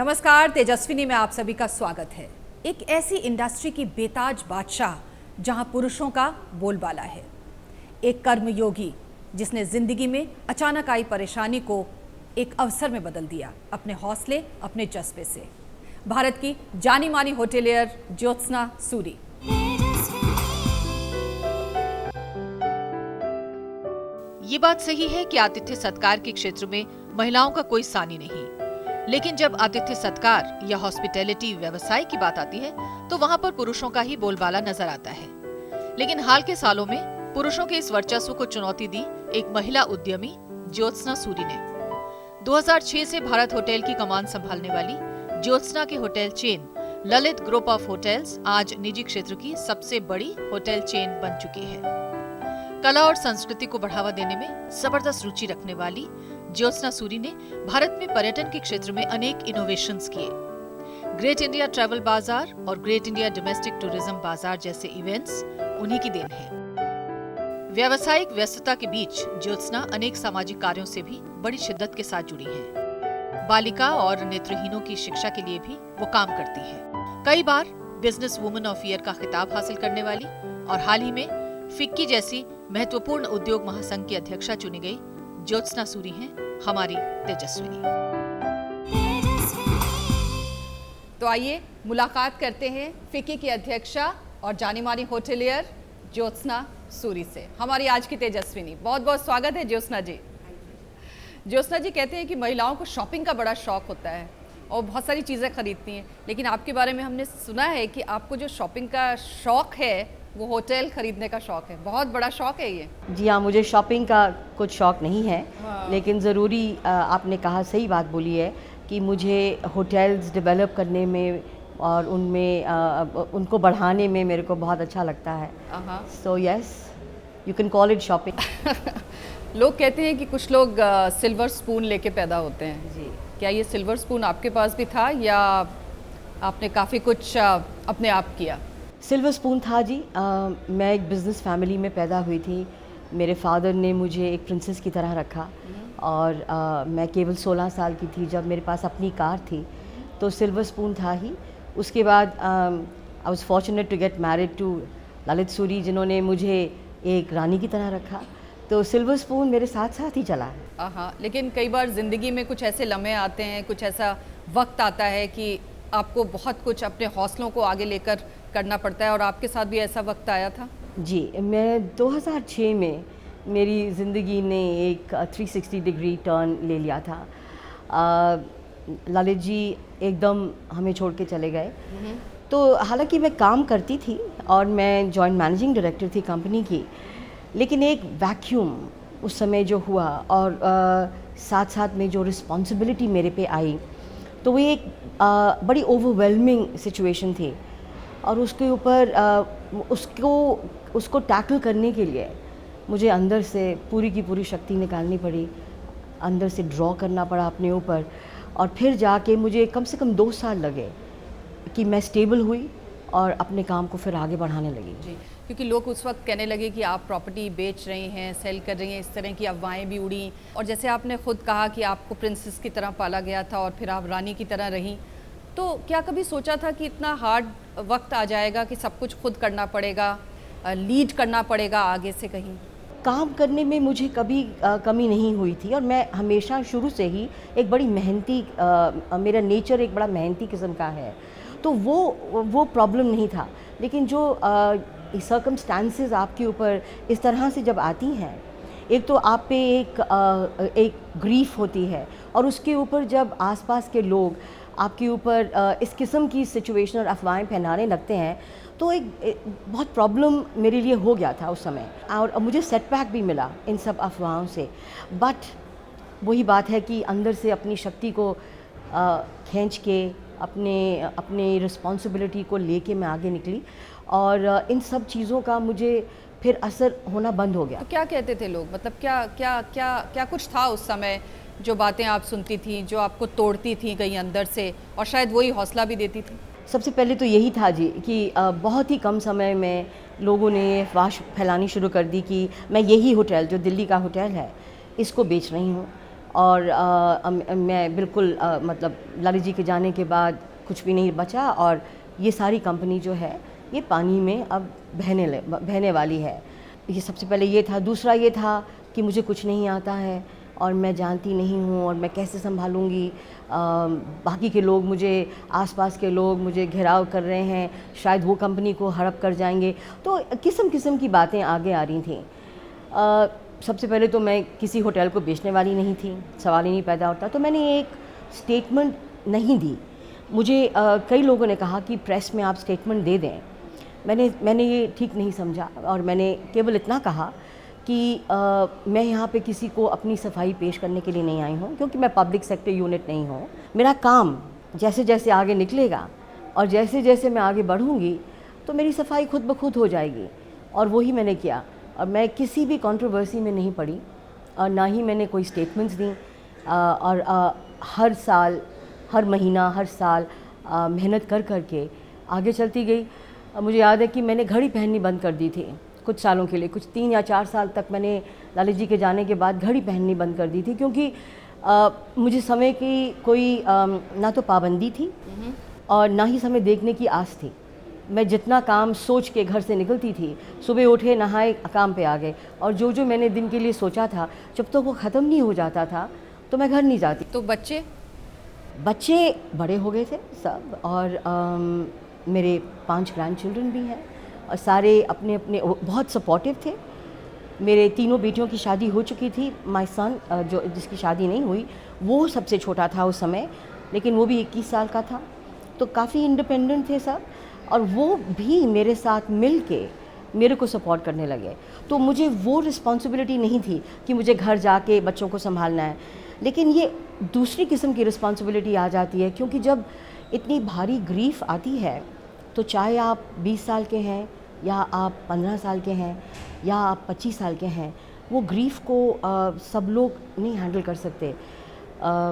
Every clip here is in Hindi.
नमस्कार, तेजस्विनी में आप सभी का स्वागत है। एक ऐसी इंडस्ट्री की बेताज बादशाह जहां पुरुषों का बोलबाला है। एक कर्मयोगी जिसने जिंदगी में अचानक आई परेशानी को एक अवसर में बदल दिया, अपने हौसले, अपने जज्बे से। भारत की जानी मानी होटेलियर ज्योत्सना सूरी। ये बात सही है कि आतिथ्य सत्कार के क्षेत्र में महिलाओं का कोई सानी नहीं, लेकिन जब आतिथ्य सत्कार या हॉस्पिटैलिटी व्यवसाय की बात आती है तो वहाँ पर पुरुषों का ही बोलबाला नजर आता है। लेकिन हाल के सालों में पुरुषों के इस वर्चस्व को चुनौती दी एक महिला उद्यमी ज्योत्सना सूरी ने। 2006 से भारत होटल की कमान संभालने वाली ज्योत्सना के hotel chain Lalit group of hotels आज निजी क्षेत्र की सबसे बड़ी होटल चेन बन चुकी है। कला और संस्कृति को बढ़ावा देने में जबरदस्त रुचि रखने वाली ज्योत्सना सूरी ने भारत में पर्यटन के क्षेत्र में अनेक इनोवेशंस किए। ग्रेट इंडिया ट्रैवल बाजार और ग्रेट इंडिया डोमेस्टिक टूरिज्म बाजार जैसे इवेंट्स उन्हीं की देन है। व्यावसायिक व्यस्तता के बीच ज्योत्सना अनेक सामाजिक कार्यों से भी बड़ी शिद्दत के साथ जुड़ी है। बालिका और नेत्रहीनों की शिक्षा के लिए भी वो काम करती है। कई बार बिजनेस वुमन ऑफ ईयर का खिताब हासिल करने वाली और हाल ही में फिक्की जैसी महत्वपूर्ण उद्योग महासंघ की अध्यक्षा चुनी गई ज्योत्सना सूरी हैं हमारी तेजस्विनी। तो आइए मुलाकात करते हैं फिक्की की अध्यक्षा और जानी मानी होटेलियर ज्योत्सना सूरी से। हमारी आज की तेजस्विनी। बहुत बहुत स्वागत है ज्योत्सना जी। ज्योत्सना जी कहते हैं कि महिलाओं को शॉपिंग का बड़ा शौक होता है और बहुत सारी चीज़ें खरीदती हैं, लेकिन आपके बारे में हमने सुना है कि आपको जो शॉपिंग का शौक है वो होटल खरीदने का शौक है। बहुत बड़ा शौक है ये। जी हाँ, मुझे शॉपिंग का कुछ शौक नहीं है। लेकिन ज़रूरी आपने कहा, सही बात बोली है कि मुझे होटल्स डेवलप करने में और उनमें उनको बढ़ाने में मेरे को बहुत अच्छा लगता है। So yes, you can call it shopping. लोग कहते हैं कि कुछ लोग सिल्वर स्पून लेके पैदा होते हैं जी। क्या ये सिल्वर स्पून आपके पास भी था या आपने काफ़ी कुछ अपने आप किया? सिल्वर स्पून था जी। मैं एक बिज़नेस फैमिली में पैदा हुई थी। मेरे फादर ने मुझे एक प्रिंसेस की तरह रखा और मैं केवल 16 साल की थी जब मेरे पास अपनी कार थी, तो सिल्वर स्पून था ही। उसके बाद I was fortunate to get married to Lalit Suri, जिन्होंने मुझे एक रानी की तरह रखा। तो सिल्वर स्पून मेरे साथ साथ ही चला है। हाँ, लेकिन कई बार ज़िंदगी में कुछ ऐसे लम्हे आते हैं, कुछ ऐसा वक्त आता है कि आपको बहुत कुछ अपने हौसलों को आगे लेकर करना पड़ता है, और आपके साथ भी ऐसा वक्त आया था? जी, मैं 2006 में मेरी ज़िंदगी ने एक 360 डिग्री टर्न ले लिया था। ललित जी एकदम हमें छोड़ के चले गए। तो हालांकि मैं काम करती थी और मैं जॉइंट मैनेजिंग डायरेक्टर थी कंपनी की, लेकिन एक वैक्यूम उस समय जो हुआ और साथ साथ में जो रिस्पॉन्सिबिलिटी मेरे पे आई, तो वो एक बड़ी ओवरवेलमिंग सिचुएशन थी। और उसके ऊपर उसको टैकल करने के लिए मुझे अंदर से पूरी की पूरी शक्ति निकालनी पड़ी, अंदर से ड्रॉ करना पड़ा अपने ऊपर, और फिर जाके मुझे कम से कम 2 साल लगे कि मैं स्टेबल हुई और अपने काम को फिर आगे बढ़ाने लगी जी। क्योंकि लोग उस वक्त कहने लगे कि आप प्रॉपर्टी बेच रही हैं, सेल कर रही हैं, इस तरह की अफवाहें भी उड़ी। और जैसे आपने खुद कहा कि आपको प्रिंसेस की तरह पाला गया था और फिर आप रानी की तरह रहीं, तो क्या कभी सोचा था कि इतना हार्ड वक्त आ जाएगा कि सब कुछ खुद करना पड़ेगा, लीड करना पड़ेगा आगे से कहीं? काम करने में मुझे कभी कमी नहीं हुई थी, और मैं हमेशा शुरू से ही एक बड़ी मेहनती, मेरा नेचर एक बड़ा मेहनती किस्म का है, तो वो प्रॉब्लम नहीं था। लेकिन जो सर्कमस्टांसेस आपके ऊपर इस तरह से जब आती हैं, एक तो आप पे एक ग्रीफ होती है, और उसके ऊपर जब आसपास के लोग आपके ऊपर इस किस्म की सिचुएशन और अफवाहें फैलाने लगते हैं, तो एक बहुत प्रॉब्लम मेरे लिए हो गया था उस समय, और मुझे सेटबैक भी मिला इन सब अफवाहों से। बट वही बात है कि अंदर से अपनी शक्ति को खींच के अपने रिस्पॉन्सिबिलिटी को लेके मैं आगे निकली, और इन सब चीज़ों का मुझे फिर असर होना बंद हो गया। तो क्या कहते थे लोग? मतलब क्या कुछ था उस समय जो बातें आप सुनती थी, जो आपको तोड़ती थी कहीं अंदर से, और शायद वही हौसला भी देती थी? सबसे पहले तो यही था जी कि बहुत ही कम समय में लोगों ने अफवाह फैलानी शुरू कर दी कि मैं यही होटल जो दिल्ली का होटल है इसको बेच रही हूँ, और मैं बिल्कुल मतलब लाली जी के जाने के बाद कुछ भी नहीं बचा, और ये सारी कंपनी जो है ये पानी में अब बहने वाली है। ये सबसे पहले ये था। दूसरा ये था कि मुझे कुछ नहीं आता है और मैं जानती नहीं हूँ और मैं कैसे संभालूँगी। बाकी के लोग मुझे, आसपास के लोग मुझे घेराव कर रहे हैं, शायद वो कंपनी को हड़प कर जाएंगे। तो किस्म किस्म की बातें आगे आ रही थी। सबसे पहले तो मैं किसी होटल को बेचने वाली नहीं थी, सवाल ही नहीं पैदा होता। तो मैंने एक स्टेटमेंट नहीं दी। मुझे कई लोगों ने कहा कि प्रेस में आप स्टेटमेंट दे दें। मैंने ये ठीक नहीं समझा और मैंने केवल इतना कहा कि मैं यहाँ पे किसी को अपनी सफाई पेश करने के लिए नहीं आई हूँ, क्योंकि मैं पब्लिक सेक्टर यूनिट नहीं हूँ। मेरा काम जैसे जैसे आगे निकलेगा और जैसे जैसे मैं आगे बढ़ूँगी तो मेरी सफाई खुद ब खुद हो जाएगी, और वही मैंने किया। और मैं किसी भी कंट्रोवर्सी में नहीं पड़ी और ना ही मैंने कोई स्टेटमेंट्स दी। और हर साल, हर महीना, हर साल मेहनत कर के आगे चलती गई। मुझे याद है कि मैंने घड़ी पहननी बंद कर दी थी कुछ सालों के लिए। कुछ 3 या 4 साल तक मैंने लाली जी के जाने के बाद घड़ी पहननी बंद कर दी थी, क्योंकि मुझे समय की कोई ना तो पाबंदी थी और ना ही समय देखने की आस थी। मैं जितना काम सोच के घर से निकलती थी, सुबह उठे, नहाए, काम पे आ गए, और जो मैंने दिन के लिए सोचा था जब तक वो ख़त्म नहीं हो जाता था तो मैं घर नहीं जाती। तो बच्चे बड़े हो गए थे सब, और मेरे 5 ग्रैंड चिल्ड्रन भी हैं, और सारे अपने अपने बहुत सपोर्टिव थे। मेरे तीनों बेटियों की शादी हो चुकी थी। माय सन जो जिसकी शादी नहीं हुई वो सबसे छोटा था उस समय, लेकिन वो भी 21 साल का था। तो काफ़ी इंडिपेंडेंट थे सब, और वो भी मेरे साथ मिल के मेरे को सपोर्ट करने लगे। तो मुझे वो रिस्पॉन्सिबिलिटी नहीं थी कि मुझे घर जाके बच्चों को संभालना है, लेकिन ये दूसरी किस्म की रिस्पॉन्सिबिलिटी आ जाती है, क्योंकि जब इतनी भारी ग्रीफ आती है तो चाहे आप 20 साल के हैं या आप 15 साल के हैं या आप 25 साल के हैं, वो ग्रीफ को सब लोग नहीं हैंडल कर सकते।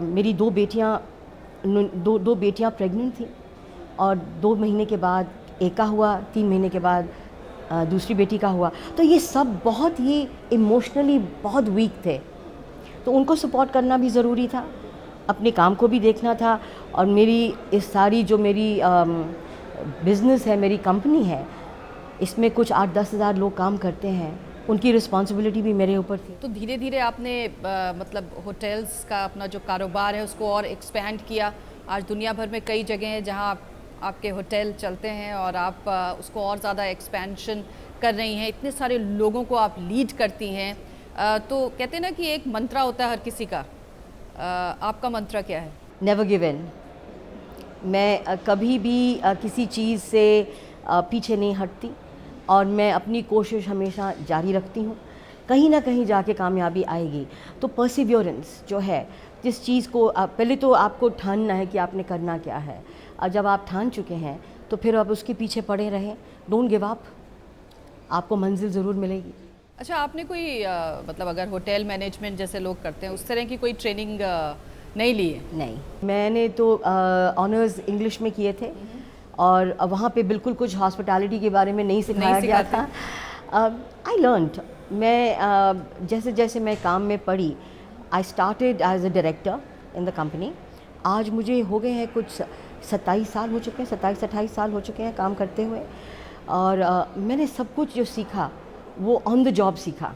मेरी 2 बेटियां प्रेग्नेंट थी, और 2 महीने के बाद एक का हुआ, 3 महीने के बाद दूसरी बेटी का हुआ। तो ये सब बहुत ही इमोशनली बहुत वीक थे, तो उनको सपोर्ट करना भी ज़रूरी था, अपने काम को भी देखना था। और मेरी इस सारी जो मेरी बिज़नेस है, मेरी कंपनी है, इसमें कुछ 8-10 हज़ार लोग काम करते हैं, उनकी रिस्पॉन्सिबिलिटी भी मेरे ऊपर थी। तो धीरे धीरे आपने मतलब होटल्स का अपना जो कारोबार है उसको और एक्सपेंड किया। आज दुनिया भर में कई जगह हैं जहां आपके होटल चलते हैं, और आप उसको और ज़्यादा एक्सपेंशन कर रही हैं। इतने सारे लोगों को आप लीड करती हैं। तो कहते हैं ना कि एक मंत्रा होता है हर किसी का। आपका मंत्रा क्या है? Never give in. मैं कभी भी किसी चीज़ से पीछे नहीं हटती, और मैं अपनी कोशिश हमेशा जारी रखती हूँ। कहीं ना कहीं जाके कामयाबी आएगी। तो परसिवियरेंस जो है, जिस चीज़ को पहले तो आपको ठानना है कि आपने करना क्या है, और जब आप ठान चुके हैं तो फिर आप उसके पीछे पड़े रहें। डोंट गिव अप, आपको मंजिल ज़रूर मिलेगी। अच्छा, आपने कोई मतलब अगर होटल मैनेजमेंट जैसे लोग करते हैं उस तरह की कोई ट्रेनिंग नहीं ली है? नहीं, मैंने तो ऑनर्स इंग्लिश में किए थे, और वहाँ पे बिल्कुल कुछ हॉस्पिटैलिटी के बारे में नहीं सिखाया गया था। I learned. मैं जैसे जैसे मैं काम में पड़ी, I started as a director in the company. आज मुझे हो गए हैं कुछ 27 साल हो चुके हैं, 27-28 साल हो चुके हैं काम करते हुए, और मैंने सब कुछ जो सीखा वो ऑन द जॉब सीखा।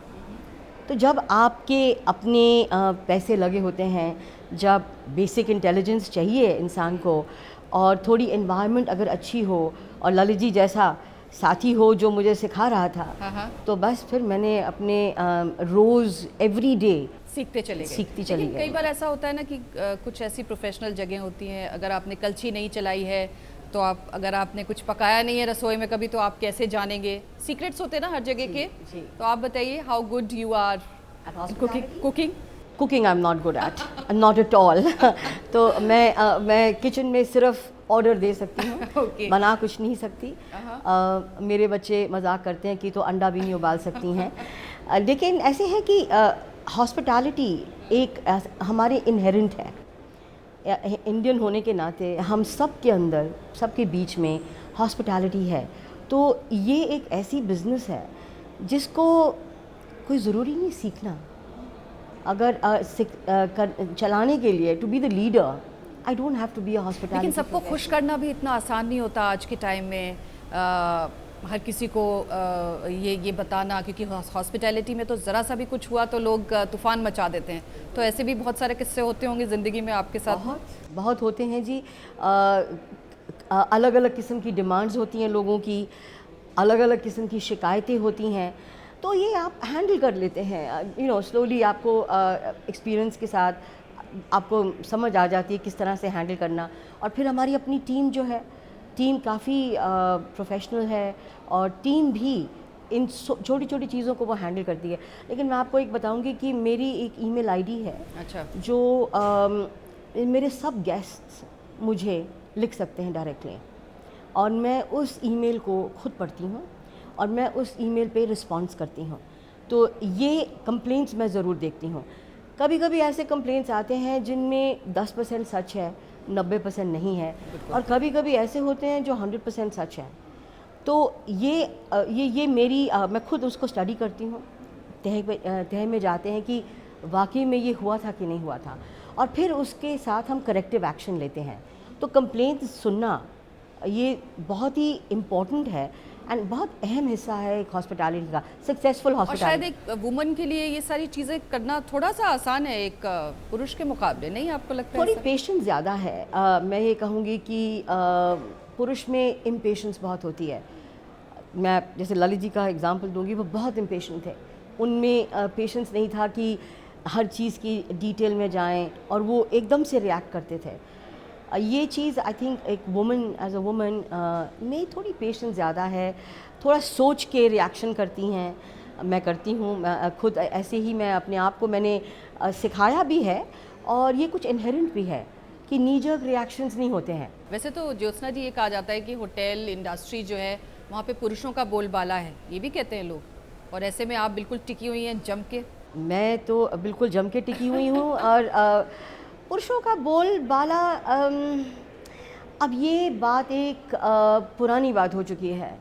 तो जब आपके अपने पैसे लगे होते हैं, जब बेसिक इंटेलिजेंस चाहिए इंसान को, और थोड़ी एनवायरनमेंट अगर अच्छी हो, और ललित जी जैसा साथी हो जो मुझे सिखा रहा था, तो बस फिर मैंने अपने रोज़ एवरी डे सीखती चली गई। कई बार ऐसा होता है ना कि कुछ ऐसी प्रोफेशनल जगह होती हैं, अगर आपने कलछी नहीं चलाई है तो आप, अगर आपने कुछ पकाया नहीं है रसोई में कभी, तो आप कैसे जानेंगे? सीक्रेट्स होते हैं ना हर जगह के। तो आप बताइए, how good you are cooking? Cooking I am not good at, not at all. तो मैं किचन में सिर्फ ऑर्डर दे सकती हूँ, Okay. बना कुछ नहीं सकती। मेरे बच्चे मजाक करते हैं कि तो अंडा भी नहीं उबाल सकती हैं। लेकिन ऐसे है कि हॉस्पिटैलिटी एक हमारे इनहेरेंट है। इंडियन होने के नाते हम सब के अंदर, सबके बीच में हॉस्पिटैलिटी है। तो ये एक ऐसी बिज़नेस है जिसको कोई ज़रूरी नहीं सीखना, अगर चलाने के लिए to be the leader I don't have to be a hospitality. लेकिन सबको खुश करना भी इतना आसान नहीं होता आज के टाइम में। हर किसी को ये बताना, क्योंकि हॉस्पिटैलिटी में तो ज़रा सा भी कुछ हुआ तो लोग तूफ़ान मचा देते हैं। तो ऐसे भी बहुत सारे किस्से होते होंगे ज़िंदगी में आपके साथ? बहुत होते हैं जी। अलग अलग किस्म की डिमांड्स होती हैं लोगों की, अलग अलग किस्म की शिकायतें होती हैं, तो ये आप हैंडल कर लेते हैं। स्लोली आपको एक्सपीरियंस के साथ आपको समझ आ जाती है किस तरह से हैंडल करना। और फिर हमारी अपनी टीम जो है, टीम काफ़ी प्रोफेशनल है और टीम भी इन छोटी छोटी चीज़ों को वो हैंडल करती है। लेकिन मैं आपको एक बताऊंगी कि मेरी एक ईमेल आईडी है। अच्छा। जो मेरे सब गेस्ट्स मुझे लिख सकते हैं डायरेक्टली, और मैं उस ईमेल को खुद पढ़ती हूँ और मैं उस ईमेल पे रिस्पॉन्स करती हूँ। तो ये कंप्लेंट्स मैं ज़रूर देखती हूँ। कभी कभी ऐसे कंप्लेंट्स आते हैं जिनमें 10% सच है, 90% नहीं है, और कभी कभी ऐसे होते हैं जो 100% सच है। तो ये मेरी मैं खुद उसको स्टडी करती हूँ, तह में जाते हैं कि वाकई में ये हुआ था कि नहीं हुआ था, और फिर उसके साथ हम करेक्टिव एक्शन लेते हैं। तो कंप्लेंट सुनना ये बहुत ही इम्पोर्टेंट है एंड बहुत अहम हिस्सा है एक हॉस्पिटैलिटी का, सक्सेसफुल और शायद हॉस्पिटैलिटी। एक वुमन के लिए ये सारी चीज़ें करना थोड़ा सा आसान है एक पुरुष के मुकाबले, नहीं आपको लगता है थोड़ी ऐसा? पेशेंस ज़्यादा है। मैं ये कहूँगी कि पुरुष में इम्पेशेंस बहुत होती है। मैं जैसे ललित जी का एग्जांपल दूंगी, वो बहुत इम्पेशेंट थे। उनमें पेशेंस नहीं था कि हर चीज़ की डिटेल में जाएं, और वो एकदम से रिएक्ट करते थे। ये चीज़ आई थिंक एक वुमन एज अ वुमन में थोड़ी पेशेंस ज़्यादा है, थोड़ा सोच के रिएक्शन करती हैं। मैं करती हूँ, मैं खुद ऐसे ही मैं अपने आप को मैंने सिखाया भी है, और ये कुछ इनहेरेंट भी है कि नीजर्क रिएक्शंस नहीं होते हैं। वैसे तो ज्योत्सना जी, ये कहा जाता है कि होटल इंडस्ट्री जो है वहाँ पे पुरुषों का बोलबाला है, ये भी कहते हैं लोग, और ऐसे में आप बिल्कुल टिकी हुई हैं जम के। मैं तो बिल्कुल जम के टिकी हुई हूँ। और पुरुषों का बोलबाला, अब ये बात एक पुरानी बात हो चुकी है।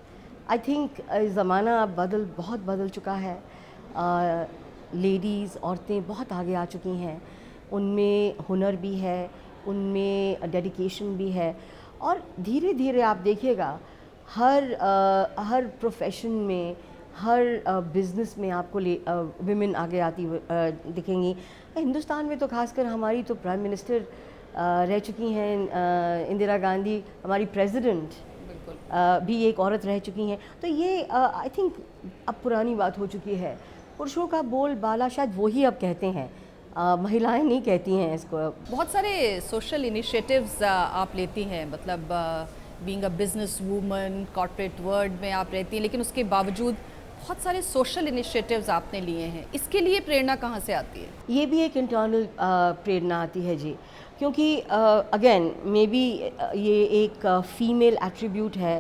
आई थिंक ज़माना अब बहुत बदल चुका है। लेडीज़, औरतें बहुत आगे आ चुकी हैं, उनमें हुनर भी है, उनमें डेडिकेशन भी है, और धीरे धीरे आप देखिएगा हर प्रोफेशन में, हर बिज़नेस में आपको विमेन आगे आती हुई दिखेंगी। हिंदुस्तान में तो खासकर हमारी तो प्राइम मिनिस्टर रह चुकी हैं, इंदिरा गांधी, हमारी प्रेसिडेंट भी एक औरत रह चुकी हैं। तो ये आई थिंक अब पुरानी बात हो चुकी है। पुरुषों का बोलबाला शायद वही अब कहते हैं, महिलाएं नहीं कहती हैं इसको। बहुत सारे सोशल इनिशिएटिव्स आप लेती हैं, मतलब being a business woman, corporate world में आप रहती हैं, लेकिन उसके बावजूद बहुत सारे सोशल इनिशिएटिव्स आपने लिए हैं। इसके लिए प्रेरणा कहाँ से आती है? ये भी एक इंटरनल प्रेरणा आती है जी, क्योंकि अगेन मे बी ये एक फीमेल एट्रीब्यूट है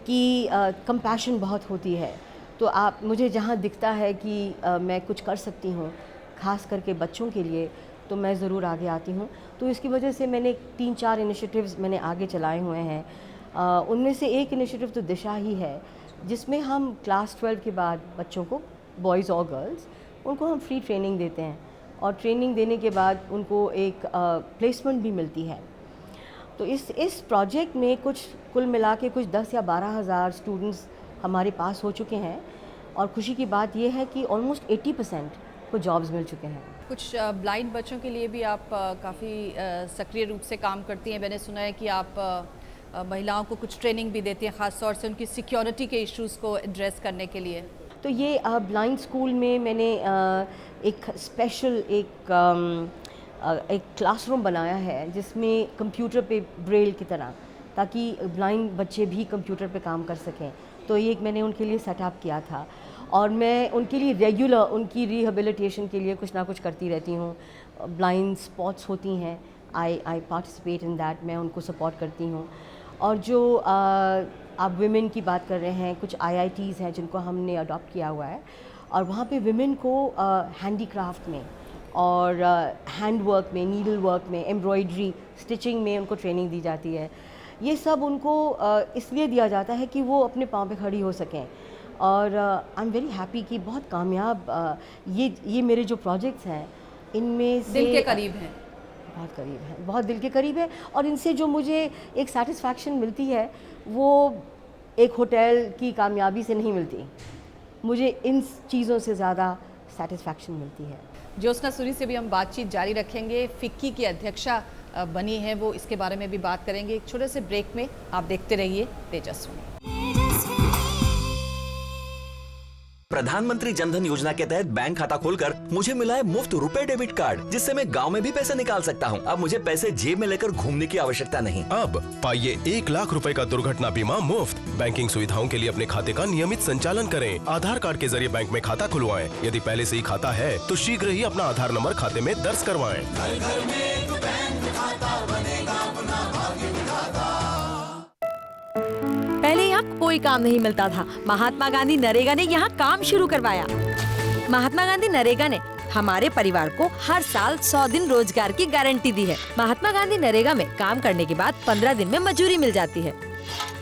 कि कंपैशन बहुत होती है। तो आप मुझे जहाँ दिखता है कि मैं कुछ कर सकती हूँ खास करके बच्चों के लिए, तो मैं ज़रूर आगे आती हूँ। तो इसकी वजह से मैंने 3-4 इनिशिएटिव्स मैंने आगे चलाए हुए हैं। उनमें से एक इनिशिएटिव तो दिशा ही है, जिसमें हम क्लास 12 के बाद बच्चों को, बॉयज़ और गर्ल्स, उनको हम फ्री ट्रेनिंग देते हैं, और ट्रेनिंग देने के बाद उनको एक प्लेसमेंट भी मिलती है। तो इस प्रोजेक्ट में कुछ कुल मिला के कुछ 10 या 12 हज़ार स्टूडेंट्स हमारे पास हो चुके हैं, और खुशी की बात यह है कि ऑलमोस्ट 80% को जॉब्स मिल चुके हैं। कुछ ब्लाइंड बच्चों के लिए भी आप काफ़ी सक्रिय रूप से काम करती हैं। मैंने सुना है कि आप महिलाओं को कुछ ट्रेनिंग भी देती हैं, ख़ास तौर से उनकी सिक्योरिटी के इश्यूज़ को एड्रेस करने के लिए। तो ये ब्लाइंड स्कूल में मैंने एक स्पेशल एक क्लासरूम बनाया है, जिसमें कंप्यूटर पे ब्रेल की तरह, ताकि ब्लाइंड बच्चे भी कंप्यूटर पे काम कर सकें। तो ये मैंने उनके लिए सेटअप किया था, और मैं उनके लिए रेगुलर उनकी रिहेबिलिटेशन के लिए कुछ ना कुछ करती रहती हूँ। ब्लाइंड स्पॉट्स होती हैं, आई पार्टिसिपेट इन दैट, मैं उनको सपोर्ट करती हूँ। और जो आप विमेन की बात कर रहे हैं, कुछ IITs हैं जिनको हमने अडॉप्ट किया हुआ है, और वहाँ पे विमेन को हैंडीक्राफ्ट में और हैंड वर्क में, नीडल वर्क में, एम्ब्रॉयडरी, स्टिचिंग में उनको ट्रेनिंग दी जाती है। ये सब उनको इसलिए दिया जाता है कि वो अपने पाँव पे खड़ी हो सकें। और आई एम वेरी हैप्पी कि बहुत कामयाब ये मेरे जो प्रोजेक्ट्स हैं, इनमें से दिल के करीब हैं? बहुत करीब है, बहुत दिल के करीब है। और इनसे जो मुझे एक सेटिस्फैक्शन मिलती है वो एक होटल की कामयाबी से नहीं मिलती, मुझे इन चीज़ों से ज़्यादा सेटिस्फैक्शन मिलती है। ज्योत्सना सूरी से भी हम बातचीत जारी रखेंगे। फिक्की की अध्यक्षा बनी है वो, इसके बारे में भी बात करेंगे एक छोटे से ब्रेक में। आप देखते रहिए तेजस्विनी। प्रधानमंत्री जनधन योजना के तहत बैंक खाता खोलकर मुझे मिला है मुफ्त रुपए डेबिट कार्ड, जिससे मैं गांव में भी पैसे निकाल सकता हूं। अब मुझे पैसे जेब में लेकर घूमने की आवश्यकता नहीं। अब पाइए 1 लाख रुपए का दुर्घटना बीमा मुफ्त। बैंकिंग सुविधाओं के लिए अपने खाते का नियमित संचालन करें। आधार कार्ड के जरिए बैंक में खाता खुलवाएं। यदि पहले से ही खाता है तो शीघ्र ही अपना आधार नंबर खाते में दर्ज करवाएं। पहले यहाँ कोई काम नहीं मिलता था। महात्मा गांधी नरेगा ने यहाँ काम शुरू करवाया। महात्मा गांधी नरेगा ने हमारे परिवार को हर साल 100 दिन रोजगार की गारंटी दी है। महात्मा गांधी नरेगा में काम करने के बाद 15 दिन में मजूरी मिल जाती है।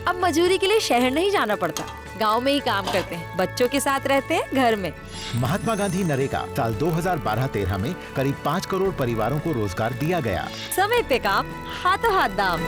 अब मजूरी के लिए शहर नहीं जाना पड़ता, गांव में ही काम करते हैं, बच्चों के साथ रहते हैं घर में। महात्मा गांधी नरेगा साल 2012-13 में करीब 5 करोड़ परिवारों को रोजगार दिया गया। समय पे काम, हाथों हाथ दाम।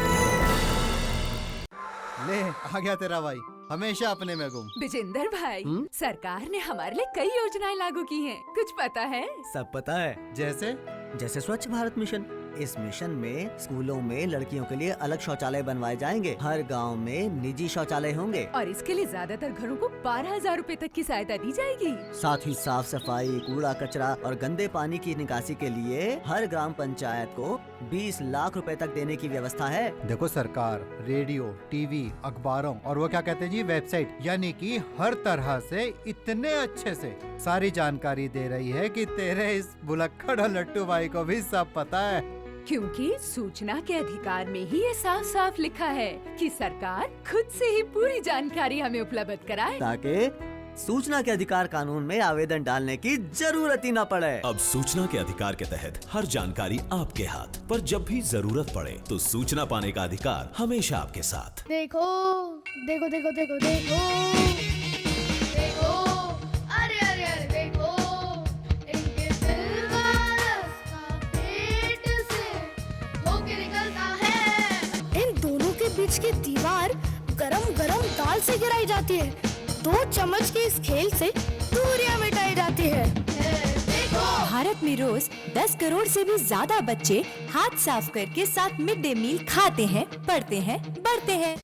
ले आ गया तेरा भाई, हमेशा अपने में गुम। विजेंदर भाई, सरकार ने हमारे लिए कई योजनाएं लागू की हैं। कुछ पता है? सब पता है। जैसे स्वच्छ भारत मिशन। इस मिशन में स्कूलों में लड़कियों के लिए अलग शौचालय बनवाए जाएंगे। हर गांव में निजी शौचालय होंगे और इसके लिए ज्यादातर घरों को 12,000 रूपए तक की सहायता दी जाएगी। साथ ही साफ सफाई, कूड़ा कचरा और गंदे पानी की निकासी के लिए हर ग्राम पंचायत को 20 लाख रुपए तक देने की व्यवस्था है। देखो, सरकार रेडियो, टीवी, अखबारों और वो क्या कहते हैं जी, वेबसाइट, यानी कि हर तरह से इतने अच्छे से सारी जानकारी दे रही है कि तेरे इस भुलक्कड़ और लट्टू भाई को भी सब पता है। क्योंकि सूचना के अधिकार में ही ये साफ साफ लिखा है कि सरकार खुद से ही पूरी जानकारी हमें उपलब्ध कराए, ताकि सूचना के अधिकार कानून में आवेदन डालने की जरूरत ही न पड़े। अब सूचना के अधिकार के तहत हर जानकारी आपके हाथ, पर जब भी जरूरत पड़े तो सूचना पाने का अधिकार हमेशा आपके साथ। देखो देखो देखो देखो देखो देखो, अरे अरे अरे देखो, इनके दिल का रास्ता पेट से होके निकलता है। इन दोनों के बीच की दीवार गरम गरम दाल से गिराई जाती है। 2 चम्मच के इस खेल से दूरियां मिटाई जाती है। भारत में रोज 10 करोड़ से भी ज्यादा बच्चे हाथ साफ करके साथ मिड डे मील खाते हैं, पढ़ते हैं, बढ़ते हैं।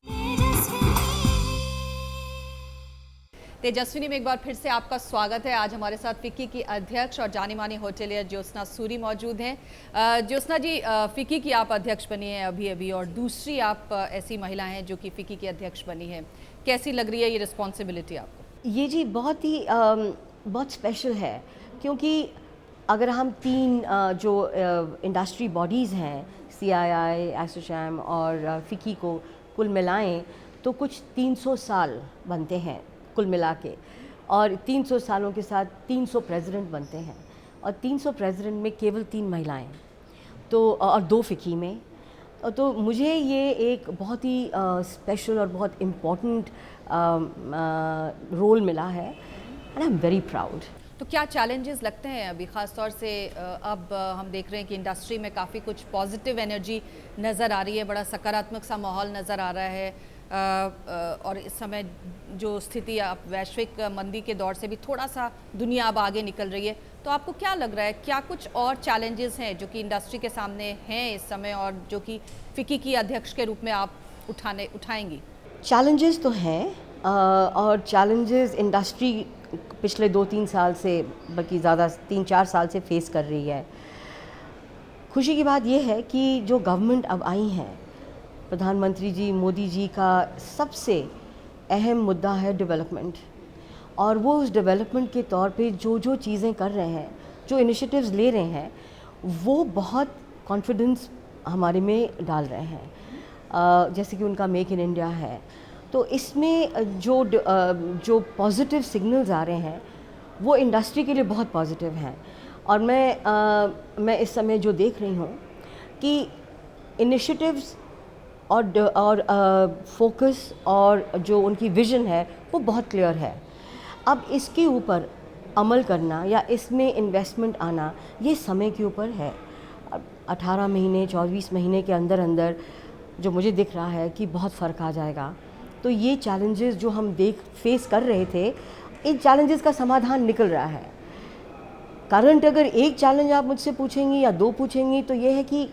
तेजस्विनी में एक बार फिर से आपका स्वागत है। आज हमारे साथ फिक्की की अध्यक्ष और जानी मानी होटेलियर ज्योत्सना सूरी मौजूद हैं। ज्योत्सना जी, फिक्की की आप अध्यक्ष बनी हैं अभी अभी, और दूसरी आप ऐसी महिला हैं जो कि फिक्की की अध्यक्ष बनी है। कैसी लग रही है ये रिस्पॉन्सिबिलिटी आपको? ये जी बहुत ही बहुत स्पेशल है, क्योंकि अगर हम 3 जो इंडस्ट्री बॉडीज़ हैं, CII, एसोचैम और फिक्की को कुल मिलाएं तो कुछ 300 साल बनते हैं कुल मिला के, और 300 सालों के साथ 300 प्रेसिडेंट बनते हैं, और 300 प्रेसिडेंट में केवल 3 महिलाएं, तो और 2 फिक्की में। तो मुझे ये एक बहुत ही स्पेशल और बहुत इम्पोर्टेंट रोल मिला है, and I am very proud. तो क्या चैलेंजेस लगते हैं अभी, ख़ास तौर से अब हम देख रहे हैं कि इंडस्ट्री में काफ़ी कुछ पॉजिटिव एनर्जी नज़र आ रही है, बड़ा सकारात्मक सा माहौल नज़र आ रहा है, और इस समय जो स्थिति अब वैश्विक मंदी के दौर से भी थोड़ा सा दुनिया अब आगे निकल रही है, तो आपको क्या लग रहा है, क्या कुछ और चैलेंजेस हैं जो कि इंडस्ट्री के सामने हैं इस समय, और जो कि फिक्की की अध्यक्ष के रूप में आप उठाएंगी? चैलेंजेस तो हैं, और चैलेंजेस इंडस्ट्री पिछले 2-3 साल से, बल्कि ज़्यादा 3-4 साल से फेस कर रही है। खुशी की बात यह है कि जो गवर्नमेंट अब आई हैं, प्रधानमंत्री जी मोदी जी का सबसे अहम मुद्दा है डेवलपमेंट, और वो उस डेवलपमेंट के तौर पे जो जो चीज़ें कर रहे हैं, जो इनिशिएटिव्स ले रहे हैं, वो बहुत कॉन्फिडेंस हमारे में डाल रहे हैं। जैसे कि उनका मेक इन इंडिया है, तो इसमें जो पॉजिटिव सिग्नल्स आ रहे हैं वो इंडस्ट्री के लिए बहुत पॉजिटिव हैं। और मैं इस समय जो देख रही हूँ कि इनिशिएटिव्स और फोकस और जो उनकी विज़न है वो बहुत क्लियर है। अब इसके ऊपर अमल करना या इसमें इन्वेस्टमेंट आना, ये समय के ऊपर है। 18 महीने 24 महीने के अंदर अंदर जो मुझे दिख रहा है कि बहुत फ़र्क आ जाएगा। तो ये चैलेंजेस जो हम फेस कर रहे थे, इन चैलेंजेस का समाधान निकल रहा है। करंट अगर एक चैलेंज आप मुझसे पूछेंगी या 2 पूछेंगी तो ये है कि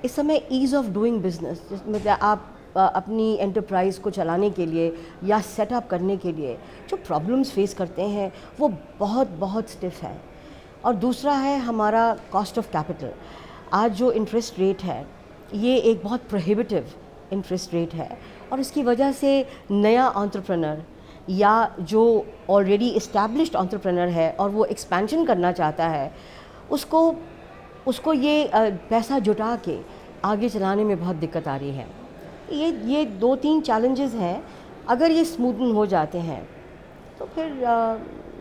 इस समय ईज़ ऑफ डूइंग बिजनेस, जिसमें आप अपनी एंटरप्राइज को चलाने के लिए या सेटअप करने के लिए जो प्रॉब्लम्स फेस करते हैं वो बहुत बहुत स्टिफ है। और दूसरा है हमारा कॉस्ट ऑफ कैपिटल। आज जो इंटरेस्ट रेट है ये एक बहुत प्रोहिबिटिव इंटरेस्ट रेट है, और इसकी वजह से नया एंटरप्रेन्योर या जो ऑलरेडी इस्टेब्लिश्ड एंटरप्रेन्योर है और वो एक्सपेंशन करना चाहता है, उसको ये पैसा जुटा के आगे चलाने में बहुत दिक्कत आ रही है। ये 2-3 चैलेंजेस हैं। अगर ये स्मूथन हो जाते हैं तो फिर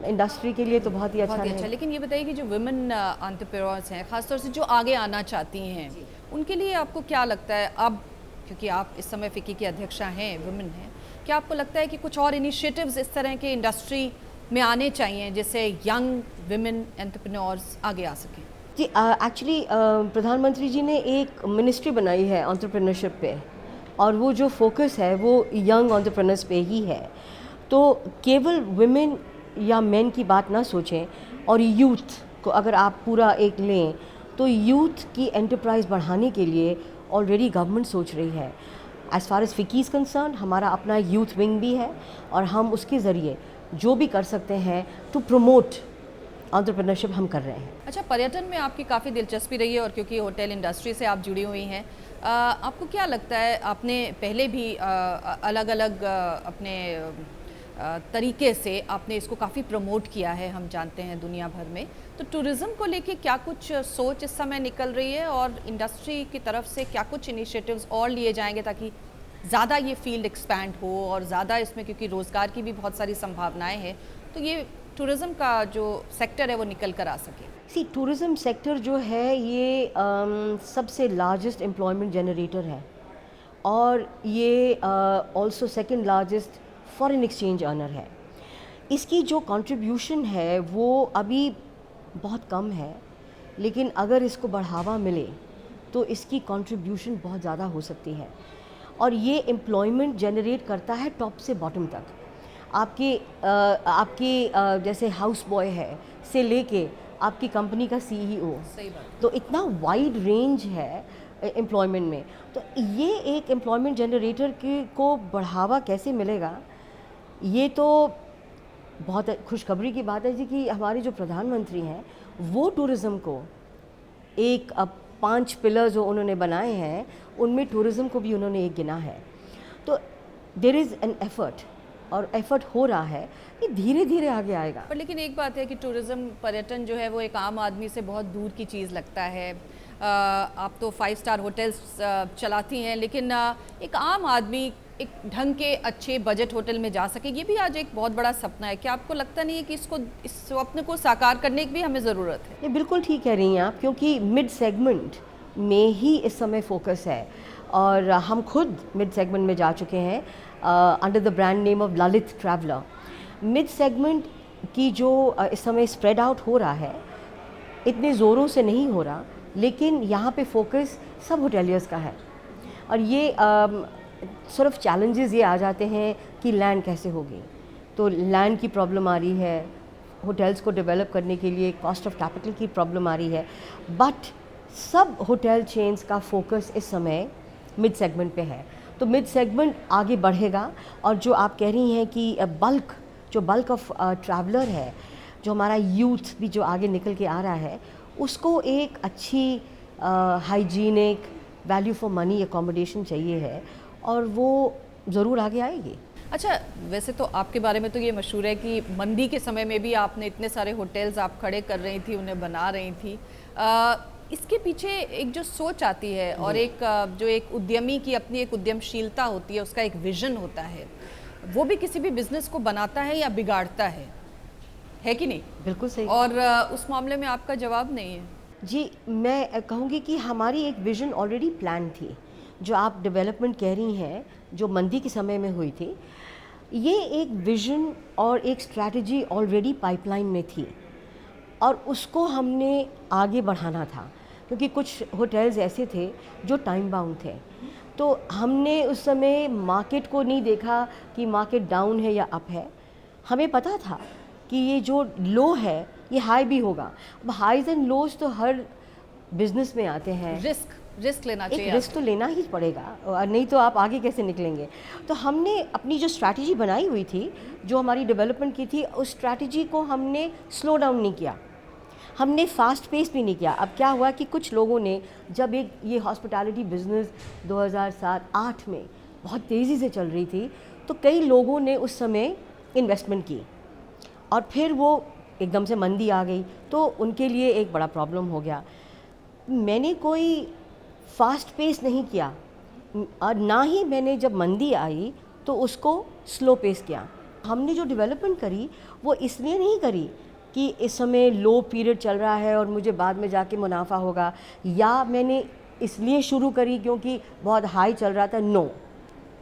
इंडस्ट्री के लिए तो बहुत ही अच्छा है। लेकिन ये बताइए कि जो वुमेन एंटरप्रेन्योर्स हैं, खासतौर से जो आगे आना चाहती हैं, उनके लिए आपको क्या लगता है, अब क्योंकि आप इस समय फिक्की की अध्यक्षा हैं, वुमेन हैं, क्या आपको लगता है कि कुछ और इनिशिएटिव्स इस तरह के इंडस्ट्री में आने चाहिए जिससे यंग वुमेन एंटरप्रेन्योर्स आगे आ सकें? जी, एक्चुअली प्रधानमंत्री जी ने एक मिनिस्ट्री बनाई है एंटरप्रेन्योरशिप पे, और वो जो फोकस है वो यंग एंटरप्रेन्योर्स पे ही है। तो केवल वुमेन या मेन की बात ना सोचें, और यूथ को अगर आप पूरा एक लें तो यूथ की एंटरप्राइज बढ़ाने के लिए ऑलरेडी गवर्नमेंट सोच रही है। As far as FICCI is concern, हमारा अपना यूथ विंग भी है, और हम उसके ज़रिए जो भी कर सकते हैं टू प्रमोट एंटरप्रेन्योरशिप हम कर रहे हैं। अच्छा, पर्यटन में आपकी काफ़ी दिलचस्पी रही है, और क्योंकि होटल इंडस्ट्री से आप जुड़ी हुई हैं, आपको क्या लगता है, आपने पहले भी अलग अलग अपने तरीके से आपने इसको काफ़ी प्रमोट किया है, हम जानते हैं दुनिया भर में, तो टूरिज़्म को लेके क्या कुछ सोच इस समय निकल रही है, और इंडस्ट्री की तरफ से क्या कुछ इनिशिएटिव्स और लिए जाएंगे ताकि ज़्यादा ये फील्ड एक्सपैंड हो और ज़्यादा इसमें, क्योंकि रोज़गार की भी बहुत सारी संभावनाएं हैं, तो ये टूरिज़्म का जो सेक्टर है वो निकल कर आ सके? सी, टूरिज़्म सेक्टर जो है ये सबसे लार्जेस्ट एम्प्लॉयमेंट जनरेटर है, और ये also second largest foreign exchange earner है। इसकी जो कंट्रीब्यूशन है वो अभी बहुत कम है, लेकिन अगर इसको बढ़ावा मिले तो इसकी कंट्रीब्यूशन बहुत ज़्यादा हो सकती है, और ये एम्प्लॉयमेंट जनरेट करता है टॉप से बॉटम तक। आपके जैसे हाउस बॉय है से लेके आपकी कंपनी का CEO, तो इतना वाइड रेंज है एम्प्लॉयमेंट में। तो ये एक एम्प्लॉयमेंट जनरेटर को बढ़ावा कैसे मिलेगा, ये तो बहुत खुशखबरी की बात है जी कि हमारे जो प्रधानमंत्री हैं वो टूरिज़्म को एक 5 पिलर जो उन्होंने बनाए हैं उनमें टूरिज़्म को भी उन्होंने एक गिना है। तो देयर इज़ एन एफर्ट, और एफर्ट हो रहा है, ये धीरे धीरे आगे आएगा। पर लेकिन एक बात है कि टूरिज़्म, पर्यटन जो है वो एक आम आदमी से बहुत दूर की चीज़ लगता है। आप तो 5 स्टार होटल्स चलाती हैं, लेकिन एक आम आदमी एक ढंग के अच्छे बजट होटल में जा सके, ये भी आज एक बहुत बड़ा सपना है। क्या आपको लगता नहीं है कि इस स्वप्न को साकार करने की भी हमें ज़रूरत है? ये बिल्कुल ठीक कह रही हैं आप, क्योंकि मिड सेगमेंट में ही इस समय फोकस है, और हम खुद मिड सेगमेंट में जा चुके हैं under the brand name of Lalit traveller. Mid segment की जो इस समय स्प्रेड आउट हो रहा है, इतने ज़ोरों से नहीं हो रहा, लेकिन यहाँ पे फोकस सब होटेलियर्स का है। और ये सिर्फ चैलेंजेस ये आ जाते हैं कि लैंड कैसे होगी, तो लैंड की प्रॉब्लम आ रही है, होटल्स को डेवलप करने के लिए कॉस्ट ऑफ कैपिटल की प्रॉब्लम आ रही है, बट सब होटल चेन्स का फोकस इस समय मिड सेगमेंट पे है। तो मिड सेगमेंट आगे बढ़ेगा, और जो आप कह रही हैं कि बल्क ऑफ ट्रैवलर है, जो हमारा यूथ भी जो आगे निकल के आ रहा है, उसको एक अच्छी hygienic value for money accommodation चाहिए है, और वो ज़रूर आगे आएगी। अच्छा, वैसे तो आपके बारे में तो ये मशहूर है कि मंदी के समय में भी आपने इतने सारे होटल्स आप खड़े कर रही थी, उन्हें बना रही थी। इसके पीछे एक जो सोच आती है, और एक जो एक उद्यमी की अपनी एक उद्यमशीलता होती है, उसका एक विजन होता है, वो भी किसी भी बिजनेस को बनाता है या बिगाड़ता है कि नहीं? बिल्कुल सही। और उस मामले में आपका जवाब नहीं है? जी, मैं कहूँगी कि हमारी एक विजन ऑलरेडी प्लान थी। जो आप डेवलपमेंट कह रही हैं, जो मंदी के समय में हुई थी, ये एक विज़न और एक स्ट्रैटेजी ऑलरेडी पाइपलाइन में थी और उसको हमने आगे बढ़ाना था, क्योंकि कुछ होटल्स ऐसे थे जो टाइम बाउंड थे। तो हमने उस समय मार्केट को नहीं देखा कि मार्केट डाउन है या अप है। हमें पता था कि ये जो लो है ये हाई भी होगा। अब हाइज एंड लोज तो हर बिजनेस में आते हैं। रिस्क लेना चाहिए, एक रिस्क तो लेना ही पड़ेगा, और नहीं तो आप आगे कैसे निकलेंगे। तो हमने अपनी जो स्ट्रैटेजी बनाई हुई थी, जो हमारी डेवलपमेंट की थी, उस स्ट्रैटेजी को हमने स्लो डाउन नहीं किया, हमने फास्ट पेस भी नहीं किया। अब क्या हुआ कि कुछ लोगों ने, जब एक ये हॉस्पिटैलिटी बिजनेस 2007-8 में बहुत तेज़ी से चल रही थी, तो कई लोगों ने उस समय इन्वेस्टमेंट की और फिर वो एकदम से मंदी आ गई, तो उनके लिए एक बड़ा प्रॉब्लम हो गया। मैंने कोई फास्ट पेस नहीं किया और ना ही मैंने जब मंदी आई तो उसको स्लो पेस किया। हमने जो डेवलपमेंट करी वो इसलिए नहीं करी कि इस समय लो पीरियड चल रहा है और मुझे बाद में जाके मुनाफा होगा, या मैंने इसलिए शुरू करी क्योंकि बहुत हाई चल रहा था। नो,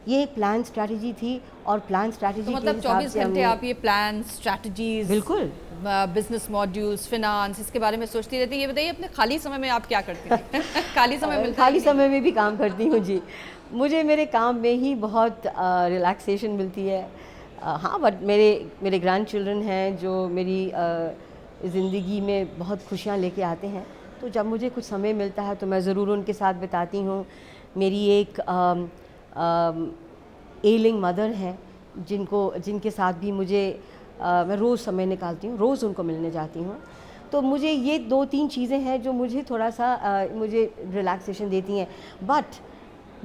ये एक प्लान स्ट्रैटेजी थी और प्लान स्ट्रैटेजी तो मतलब 24 घंटे आप ये प्लान स्ट्रैटेजीज, बिल्कुल बिजनेस मॉड्यूल्स, फिनांस, इसके बारे में सोचती रहती है। ये बताइए अपने खाली समय में आप क्या करती हैं? खाली समय मिलता है? खाली समय में भी काम करती हूँ जी। मुझे मेरे काम में ही बहुत रिलैक्सेशन मिलती है। हाँ, बट मेरे ग्रैंड चिल्ड्रन हैं जो मेरी ज़िंदगी में बहुत खुशियाँ लेके आते हैं, तो जब मुझे कुछ समय मिलता है तो मैं ज़रूर उनके साथ बिताती हूँ। मेरी एक एलिंग मदर है जिनके साथ भी मुझे मैं रोज़ समय निकालती हूँ, रोज़ उनको मिलने जाती हूँ। तो मुझे ये 2-3 चीज़ें हैं जो मुझे थोड़ा सा मुझे रिलैक्सेशन देती हैं। बट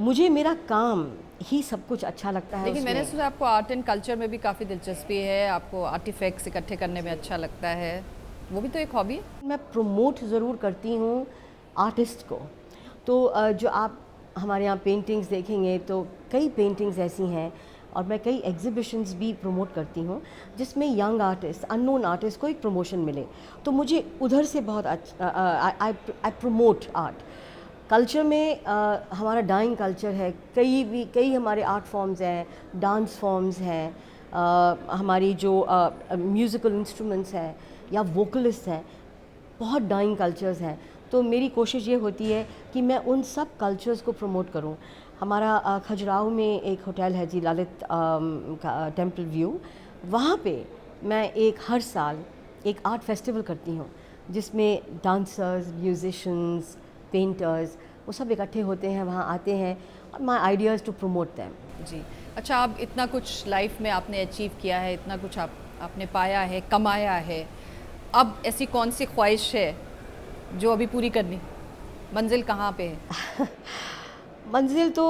मुझे मेरा काम ही सब कुछ अच्छा लगता है। लेकिन मैंने सुना आपको आर्ट एंड कल्चर में भी काफ़ी दिलचस्पी है, आपको आर्टिफैक्ट्स इकट्ठे करने में अच्छा लगता है, वो भी तो एक हॉबी है। मैं प्रमोट ज़रूर करती हूँ आर्टिस्ट को। तो जो आप हमारे यहाँ पेंटिंग्स देखेंगे तो कई पेंटिंग्स ऐसी हैं, और मैं कई एग्जीबिशंस भी प्रमोट करती हूँ जिसमें यंग आर्टिस्ट, अननोन आर्टिस्ट को एक प्रमोशन मिले। तो मुझे उधर से बहुत आई प्रमोट आर्ट। कल्चर में हमारा डाइंग कल्चर है, कई हमारे आर्ट फॉर्म्स हैं, डांस फॉर्म्स हैं, हमारी जो म्यूज़िकल इंस्ट्रूमेंट्स हैं या वोकलिस्ट हैं, बहुत डाइंग कल्चर्स हैं। तो मेरी कोशिश ये होती है कि मैं उन सब कल्चर्स को प्रमोट करूं। हमारा खजुराहो में एक होटल है जी, ललित टेम्पल व्यू, वहाँ पे मैं हर साल एक आर्ट फेस्टिवल करती हूँ जिसमें डांसर्स, म्यूजिशियंस, पेंटर्स, वो सब इकट्ठे होते हैं, वहाँ आते हैं, और my ideas to promote them. जी, अच्छा, आप इतना कुछ लाइफ में आपने अचीव किया है, इतना कुछ आपने पाया है, कमाया है, अब ऐसी कौन सी ख्वाहिश है जो अभी पूरी करनी? मंजिल कहाँ पे है? मंजिल तो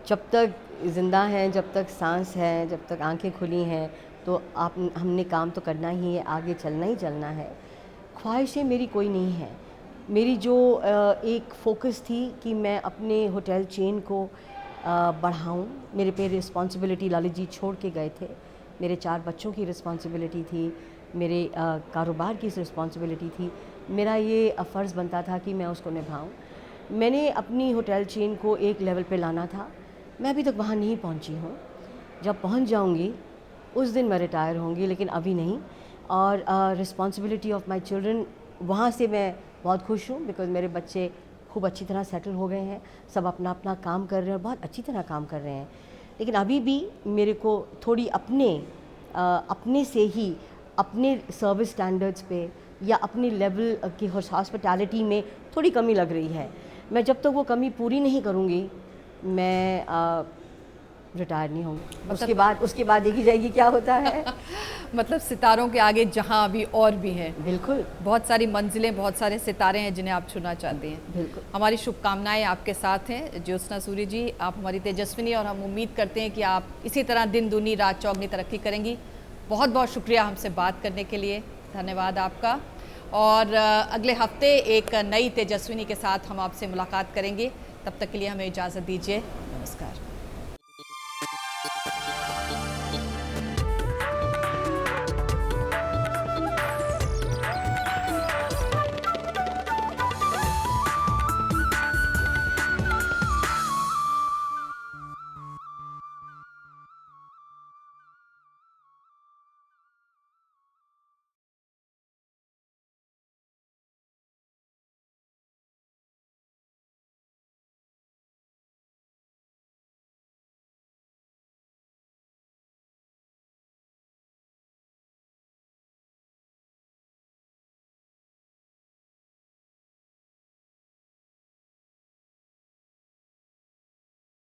जब तक ज़िंदा हैं, जब तक सांस है, जब तक आंखें खुली हैं, तो हमने काम तो करना ही है, आगे चलना ही चलना है। ख्वाहिशें मेरी कोई नहीं है। मेरी जो एक फोकस थी कि मैं अपने होटल चेन को बढ़ाऊं। मेरे पे रिस्पॉन्सिबिलिटी ललित जी छोड़ के गए थे। मेरे 4 बच्चों की रिस्पॉन्सिबिलिटी थी, मेरे कारोबार की रिस्पॉन्सिबिलिटी थी। मेरा ये फ़र्ज़ बनता था कि मैं उसको निभाऊं। मैंने अपनी होटल चेन को एक लेवल पे लाना था। मैं अभी तक वहाँ नहीं पहुँची हूँ। जब पहुँच जाऊँगी उस दिन मैं रिटायर होंगी, लेकिन अभी नहीं। और रिस्पॉन्सिबिलिटी ऑफ माई चिल्ड्रन, वहाँ से मैं बहुत खुश हूँ, बिकॉज़ मेरे बच्चे खूब अच्छी तरह सेटल हो गए हैं, सब अपना अपना काम कर रहे हैं, बहुत अच्छी तरह काम कर रहे हैं। लेकिन अभी भी मेरे को थोड़ी अपने से ही अपने सर्विस स्टैंडर्ड्स पे या अपने लेवल की हॉस्पिटैलिटी में थोड़ी कमी लग रही है। मैं जब तक वो कमी पूरी नहीं करूँगी मैं रिटायर नहीं होंगी। उसके बाद देखी जाएगी क्या होता है। मतलब सितारों के आगे जहां अभी और भी है। बिल्कुल, बहुत सारी मंजिलें, बहुत सारे सितारे हैं जिन्हें आप छूना चाहते हैं। बिल्कुल, हमारी शुभकामनाएं आपके साथ हैं ज्योत्सना सूरी जी। आप हमारी तेजस्विनी, और हम उम्मीद करते हैं कि आप इसी तरह दिन दूनी रात चौगनी तरक्की करेंगी। बहुत बहुत शुक्रिया हमसे बात करने के लिए, धन्यवाद आपका। और अगले हफ्ते एक नई तेजस्विनी के साथ हम आपसे मुलाकात करेंगे। तब तक के लिए हमें इजाज़त दीजिए। नमस्कार।